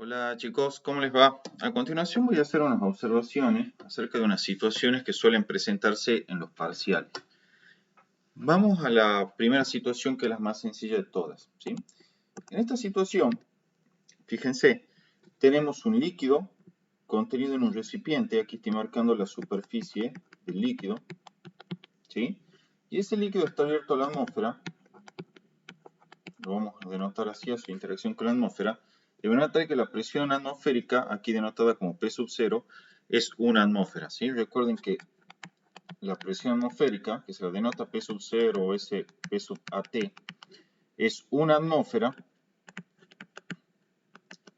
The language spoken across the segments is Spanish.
Hola chicos, ¿cómo les va? A continuación voy a hacer unas observaciones acerca de unas situaciones que suelen presentarse en los parciales. Vamos a la primera situación, que es la más sencilla de todas, ¿sí? En esta situación, fíjense, tenemos un líquido contenido en un recipiente. Aquí estoy marcando la superficie del líquido, ¿sí? Y ese líquido está abierto a la atmósfera. Lo vamos a denotar así, a su interacción con la atmósfera, de manera tal que la presión atmosférica, aquí denotada como P sub 0, es una atmósfera, ¿sí? Recuerden que la presión atmosférica, que se la denota P sub 0 o S P sub AT, es una atmósfera,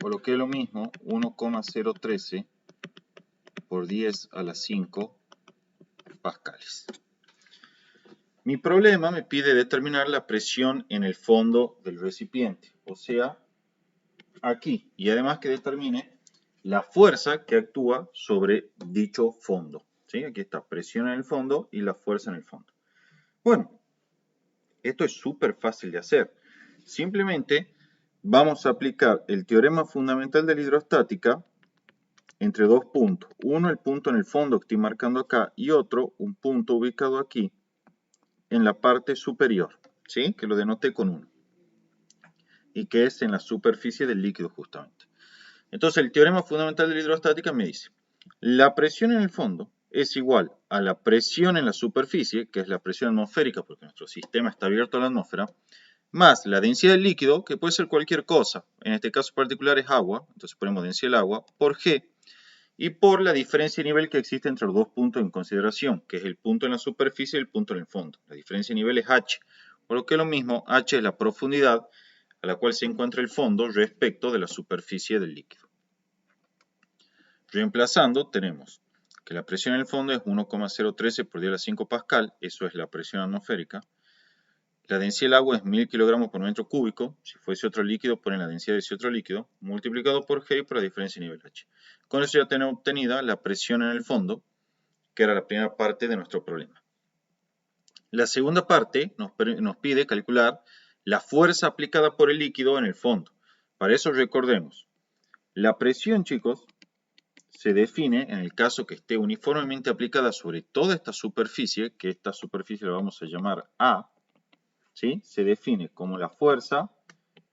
o lo que es lo mismo, 1,013 por 10 a la 5 pascales. Mi problema me pide determinar la presión en el fondo del recipiente, o sea, aquí, y además que determine la fuerza que actúa sobre dicho fondo, ¿sí? Aquí está, presión en el fondo y la fuerza en el fondo. Bueno, esto es súper fácil de hacer. Simplemente vamos a aplicar el teorema fundamental de la hidrostática entre dos puntos. Uno, el punto en el fondo que estoy marcando acá, y otro, un punto ubicado aquí en la parte superior, ¿sí? Que lo denoté con 1. Y que es en la superficie del líquido justamente. Entonces el teorema fundamental de la hidrostática me dice, la presión en el fondo es igual a la presión en la superficie, que es la presión atmosférica, porque nuestro sistema está abierto a la atmósfera, más la densidad del líquido, que puede ser cualquier cosa, en este caso particular es agua, entonces ponemos densidad del agua, por G, y por la diferencia de nivel que existe entre los dos puntos en consideración, que es el punto en la superficie y el punto en el fondo. La diferencia de nivel es H, por lo que es lo mismo, H es la profundidad a la cual se encuentra el fondo respecto de la superficie del líquido. Reemplazando, tenemos que la presión en el fondo es 1,013 por 10 a la 5 pascal, eso es la presión atmosférica. La densidad del agua es 1000 kilogramos por metro cúbico. Si fuese otro líquido, ponen la densidad de ese otro líquido, multiplicado por G por la diferencia de nivel H. Con eso ya tenemos obtenida la presión en el fondo, que era la primera parte de nuestro problema. La segunda parte nos pide calcular la fuerza aplicada por el líquido en el fondo. Para eso recordemos, la presión, chicos, se define en el caso que esté uniformemente aplicada sobre toda esta superficie, que esta superficie la vamos a llamar A, ¿sí? Se define como la fuerza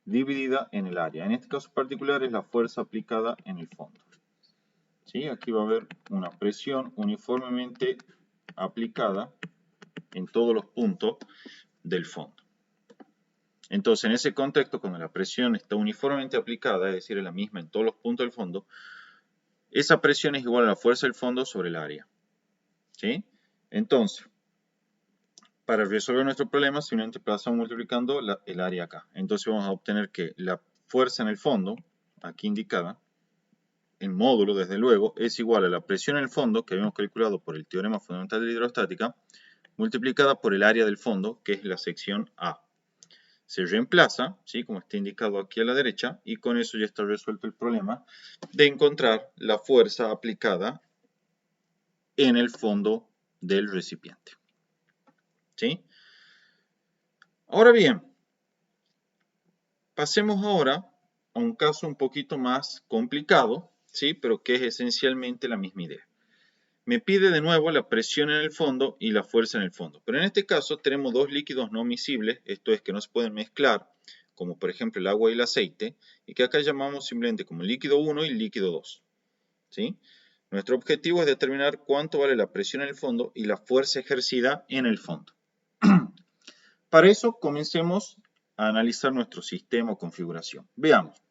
dividida en el área. En este caso particular es la fuerza aplicada en el fondo, ¿sí? Aquí va a haber una presión uniformemente aplicada en todos los puntos del fondo. Entonces, en ese contexto, cuando la presión está uniformemente aplicada, es decir, es la misma en todos los puntos del fondo, esa presión es igual a la fuerza del fondo sobre el área, ¿sí? Entonces, para resolver nuestro problema, simplemente pasamos multiplicando el área acá. Entonces vamos a obtener que la fuerza en el fondo, aquí indicada, en módulo desde luego, es igual a la presión en el fondo, que habíamos calculado por el teorema fundamental de la hidrostática, multiplicada por el área del fondo, que es la sección A. Se reemplaza, ¿sí? Como está indicado aquí a la derecha, y con eso ya está resuelto el problema de encontrar la fuerza aplicada en el fondo del recipiente, ¿sí? Ahora bien, pasemos ahora a un caso un poquito más complicado, ¿sí? Pero que es esencialmente la misma idea. Me pide de nuevo la presión en el fondo y la fuerza en el fondo. Pero en este caso tenemos dos líquidos no miscibles, esto es que no se pueden mezclar, como por ejemplo el agua y el aceite, y que acá llamamos simplemente como líquido 1 y líquido 2, ¿sí? Nuestro objetivo es determinar cuánto vale la presión en el fondo y la fuerza ejercida en el fondo. Para eso comencemos a analizar nuestro sistema o configuración. Veamos.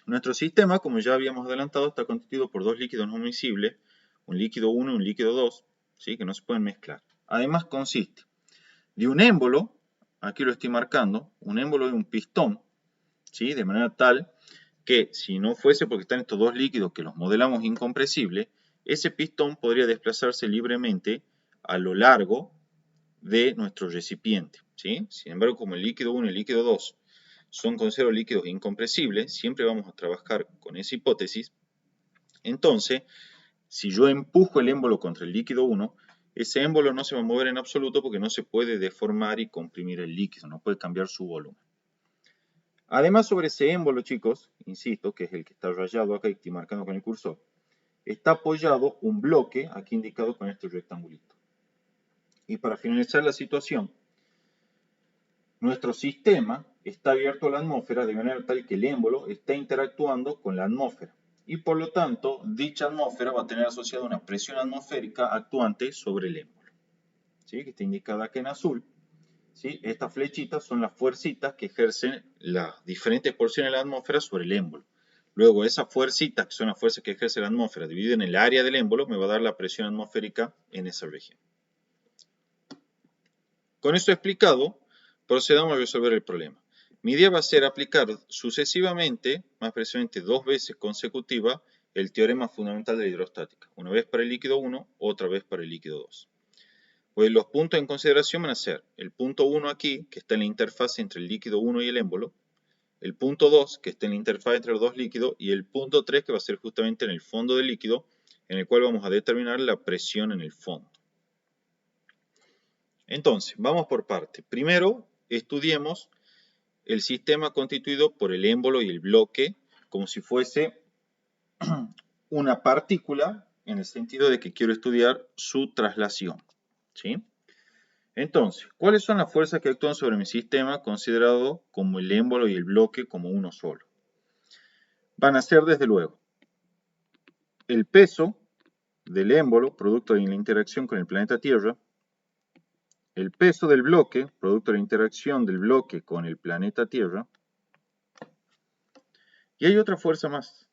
Nuestro sistema, como ya habíamos adelantado, está constituido por dos líquidos no miscibles, un líquido 1 y un líquido 2, ¿sí? Que no se pueden mezclar. Además consiste de un émbolo, aquí lo estoy marcando, un émbolo y un pistón, ¿sí? De manera tal que si no fuese porque están estos dos líquidos que los modelamos incompresibles, ese pistón podría desplazarse libremente a lo largo de nuestro recipiente, ¿sí? Sin embargo, como el líquido 1 y el líquido 2 son considerados líquidos incompresibles, siempre vamos a trabajar con esa hipótesis. Entonces, si yo empujo el émbolo contra el líquido 1, ese émbolo no se va a mover en absoluto porque no se puede deformar y comprimir el líquido, no puede cambiar su volumen. Además, sobre ese émbolo, chicos, insisto, que es el que está rayado acá y estoy marcando con el cursor, está apoyado un bloque, aquí indicado con este rectangulito. Y para finalizar la situación, nuestro sistema está abierto a la atmósfera de manera tal que el émbolo está interactuando con la atmósfera. Y por lo tanto, dicha atmósfera va a tener asociada una presión atmosférica actuante sobre el émbolo. ¿Sí? Que está indicada aquí en azul. ¿Sí? Estas flechitas son las fuercitas que ejercen las diferentes porciones de la atmósfera sobre el émbolo. Luego, esas fuercitas, que son las fuerzas que ejerce la atmósfera, divididas en el área del émbolo, me va a dar la presión atmosférica en esa región. Con esto explicado, procedamos a resolver el problema. Mi idea va a ser aplicar sucesivamente, más precisamente 2 veces consecutiva, el teorema fundamental de la hidrostática. Una vez para el líquido 1, otra vez para el líquido 2. Pues los puntos en consideración van a ser el punto 1 aquí, que está en la interfaz entre el líquido 1 y el émbolo, el punto 2, que está en la interfaz entre los dos líquidos, y el punto 3, que va a ser justamente en el fondo del líquido, en el cual vamos a determinar la presión en el fondo. Entonces, vamos por parte. Primero, estudiemos el sistema constituido por el émbolo y el bloque, como si fuese una partícula, en el sentido de que quiero estudiar su traslación. ¿Sí? Entonces, ¿cuáles son las fuerzas que actúan sobre mi sistema considerado como el émbolo y el bloque como uno solo? Van a ser, desde luego, el peso del émbolo, producto de la interacción con el planeta Tierra, el peso del bloque, producto de la interacción del bloque con el planeta Tierra, y hay otra fuerza más.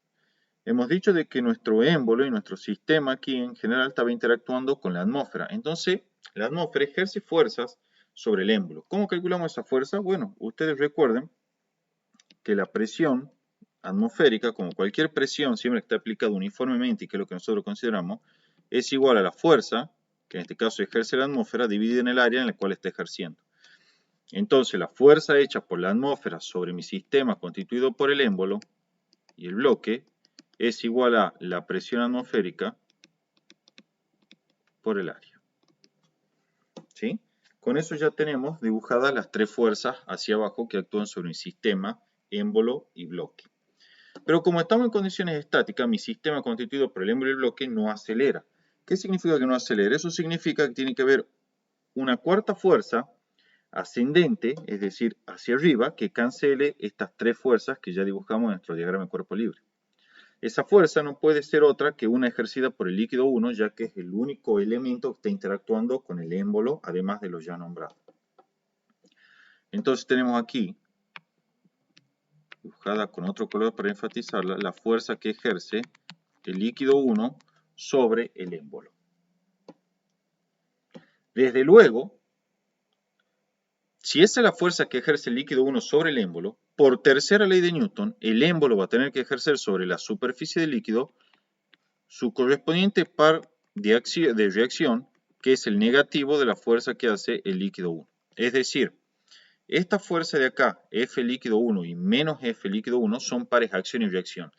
Hemos dicho de que nuestro émbolo y nuestro sistema aquí en general estaba interactuando con la atmósfera. Entonces, la atmósfera ejerce fuerzas sobre el émbolo. ¿Cómo calculamos esa fuerza? Bueno, ustedes recuerden que la presión atmosférica, como cualquier presión, siempre que está aplicada uniformemente, y que es lo que nosotros consideramos, es igual a la fuerza, que en este caso ejerce la atmósfera, dividida en el área en la cual está ejerciendo. Entonces, la fuerza hecha por la atmósfera sobre mi sistema constituido por el émbolo y el bloque es igual a la presión atmosférica por el área. ¿Sí? Con eso ya tenemos dibujadas las 3 fuerzas hacia abajo que actúan sobre el sistema, émbolo y bloque. Pero como estamos en condiciones estáticas, mi sistema constituido por el émbolo y el bloque no acelera. ¿Qué significa que no acelera? Eso significa que tiene que haber una cuarta fuerza ascendente, es decir, hacia arriba, que cancele estas 3 fuerzas que ya dibujamos en nuestro diagrama de cuerpo libre. Esa fuerza no puede ser otra que una ejercida por el líquido 1, ya que es el único elemento que está interactuando con el émbolo, además de los ya nombrados. Entonces tenemos aquí, dibujada con otro color para enfatizarla, la fuerza que ejerce el líquido 1 sobre el émbolo. Desde luego, si esa es la fuerza que ejerce el líquido 1 sobre el émbolo, por tercera ley de Newton, el émbolo va a tener que ejercer sobre la superficie del líquido su correspondiente par de reacción, que es el negativo de la fuerza que hace el líquido 1. Es decir, esta fuerza de acá, F líquido 1 y menos F líquido 1, son pares acción y reacción.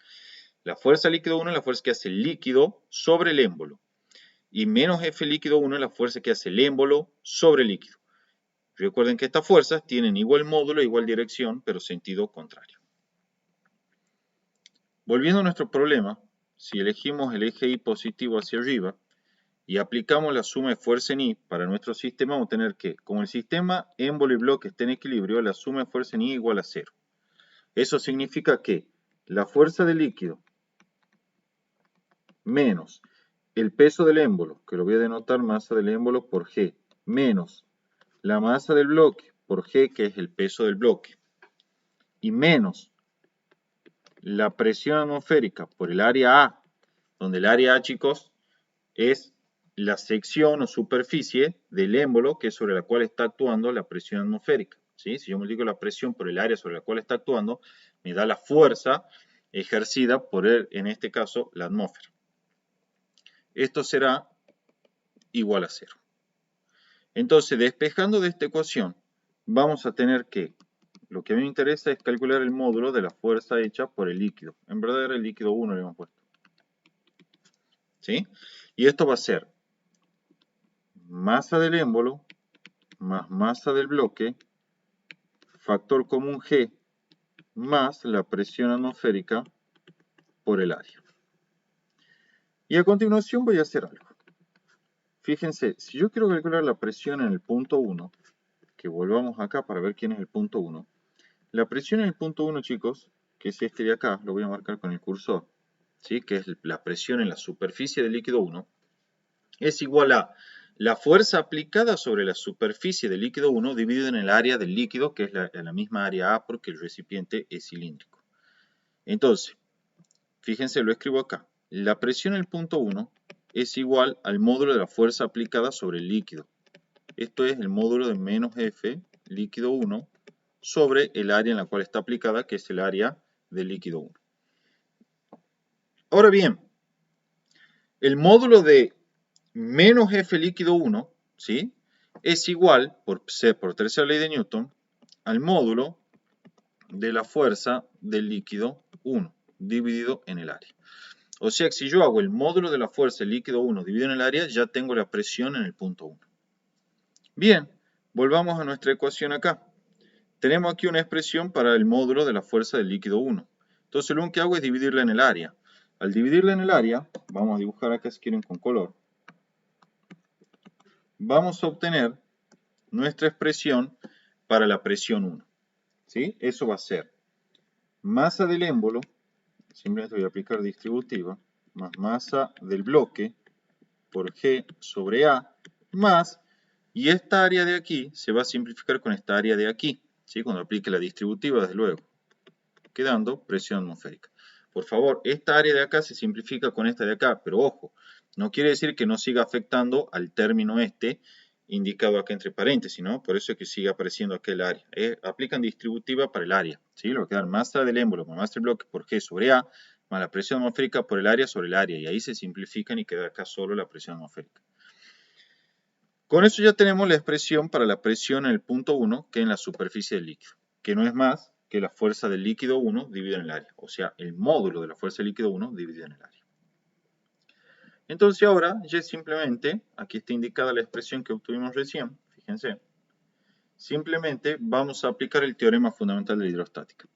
La fuerza líquido 1 es la fuerza que hace el líquido sobre el émbolo. Y menos F líquido 1 es la fuerza que hace el émbolo sobre el líquido. Recuerden que estas fuerzas tienen igual módulo, igual dirección, pero sentido contrario. Volviendo a nuestro problema, si elegimos el eje Y positivo hacia arriba y aplicamos la suma de fuerza en Y para nuestro sistema, vamos a tener que, como el sistema émbolo y bloque está en equilibrio, la suma de fuerza en Y igual a 0. Eso significa que la fuerza del líquido menos el peso del émbolo, que lo voy a denotar masa del émbolo por G, menos la masa del bloque por G, que es el peso del bloque, y menos la presión atmosférica por el área A, donde el área A, chicos, es la sección o superficie del émbolo que es sobre la cual está actuando la presión atmosférica. ¿Sí? Si yo multiplico la presión por el área sobre la cual está actuando, me da la fuerza ejercida por, en este caso, la atmósfera. Esto será igual a 0. Entonces, despejando de esta ecuación, vamos a tener que, lo que a mí me interesa es calcular el módulo de la fuerza hecha por el líquido. En verdad era el líquido 1 le hemos puesto. ¿Sí? Y esto va a ser masa del émbolo más masa del bloque, factor común G, más la presión atmosférica por el área. Y a continuación voy a hacer algo. Fíjense, si yo quiero calcular la presión en el punto 1, que volvamos acá para ver quién es el punto 1. La presión en el punto 1, chicos, que es este de acá, lo voy a marcar con el cursor, ¿sí? Que es la presión en la superficie del líquido 1, es igual a la fuerza aplicada sobre la superficie del líquido 1 dividido en el área del líquido, que es la misma área A porque el recipiente es cilíndrico. Entonces, fíjense, lo escribo acá. La presión en el punto 1 es igual al módulo de la fuerza aplicada sobre el líquido. Esto es el módulo de menos F, líquido 1, sobre el área en la cual está aplicada, que es el área del líquido 1. Ahora bien, el módulo de menos F líquido 1, ¿sí? Es igual, por tercera ley de Newton, al módulo de la fuerza del líquido 1, dividido en el área. O sea que si yo hago el módulo de la fuerza del líquido 1 dividido en el área, ya tengo la presión en el punto 1. Bien, volvamos a nuestra ecuación acá. Tenemos aquí una expresión para el módulo de la fuerza del líquido 1. Entonces lo único que hago es dividirla en el área. Al dividirla en el área, vamos a dibujar acá si quieren con color, vamos a obtener nuestra expresión para la presión 1. ¿Sí? Eso va a ser masa del émbolo, simplemente voy a aplicar distributiva, más masa del bloque por G sobre A, más, y esta área de aquí se va a simplificar con esta área de aquí, ¿sí? Cuando aplique la distributiva, desde luego, quedando presión atmosférica. Por favor, esta área de acá se simplifica con esta de acá, pero ojo, no quiere decir que no siga afectando al término este, indicado acá entre paréntesis, ¿no? Por eso es que sigue apareciendo aquel área. Aplican distributiva para el área, ¿sí? Lo que va a dar masa del émbolo más masa del bloque por G sobre A, más la presión atmosférica por el área sobre el área, y ahí se simplifican y queda acá solo la presión atmosférica. Con eso ya tenemos la expresión para la presión en el punto 1, que es en la superficie del líquido, que no es más que la fuerza del líquido 1 dividido en el área, o sea, el módulo de la fuerza del líquido 1 dividido en el área. Entonces ahora ya simplemente, aquí está indicada la expresión que obtuvimos recién, fíjense, simplemente vamos a aplicar el teorema fundamental de la hidrostática.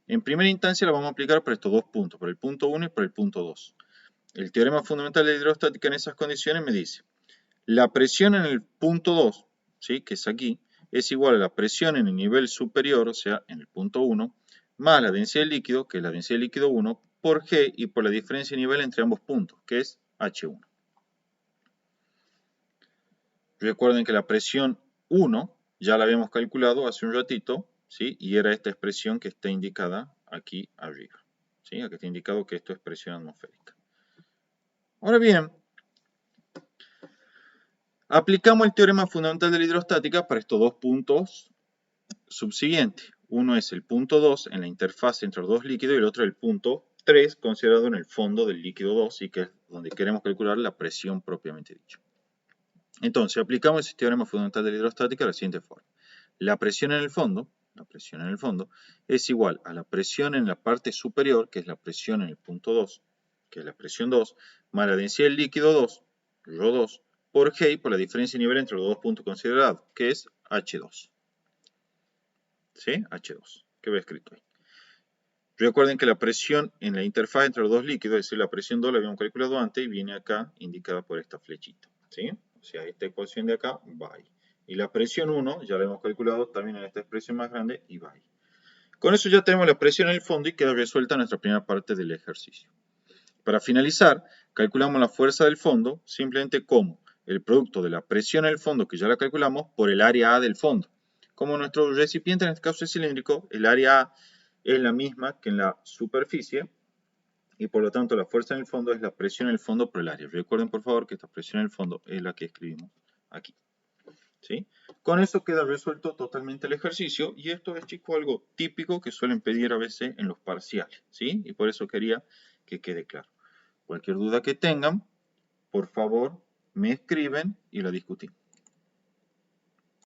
En primera instancia la vamos a aplicar para estos dos puntos, para el punto 1 y para el punto 2. El teorema fundamental de la hidrostática en esas condiciones me dice, la presión en el punto 2, ¿sí? Que es aquí, es igual a la presión en el nivel superior, o sea, en el punto 1, más la densidad del líquido, que es la densidad del líquido 1, por G y por la diferencia de nivel entre ambos puntos, que es H1. Recuerden que la presión 1 ya la habíamos calculado hace un ratito, ¿sí? Y era esta expresión que está indicada aquí arriba, ¿sí? Aquí está indicado que esto es presión atmosférica. Ahora bien, aplicamos el teorema fundamental de la hidrostática para estos dos puntos subsiguientes. Uno es el punto 2 en la interfaz entre los dos líquidos y el otro el punto 3 considerado en el fondo del líquido 2 y que es donde queremos calcular la presión propiamente dicha. Entonces aplicamos ese teorema fundamental de la hidrostática de la siguiente forma. La presión en el fondo es igual a la presión en la parte superior, que es la presión en el punto 2, que es la presión 2, más la densidad del líquido 2, ρ2, por G por la diferencia de nivel entre los dos puntos considerados, que es H2. ¿Sí? H2, que ve escrito ahí. Recuerden que la presión en la interfaz entre los dos líquidos, es decir, la presión 2 la habíamos calculado antes y viene acá indicada por esta flechita. ¿Sí? O sea, esta ecuación de acá va ahí. Y la presión 1 ya la hemos calculado también en esta expresión más grande y va ahí. Con eso ya tenemos la presión en el fondo y queda resuelta nuestra primera parte del ejercicio. Para finalizar, calculamos la fuerza del fondo simplemente como el producto de la presión en el fondo, que ya la calculamos, por el área A del fondo. Como nuestro recipiente en este caso es cilíndrico, el área A es la misma que en la superficie y por lo tanto la fuerza en el fondo es la presión en el fondo por el área. Recuerden por favor que esta presión en el fondo es la que escribimos aquí. ¿Sí? Con eso queda resuelto totalmente el ejercicio y esto es, chicos, algo típico que suelen pedir a veces en los parciales, ¿sí? Y por eso quería que quede claro. Cualquier duda que tengan, por favor, me escriben y la discutimos.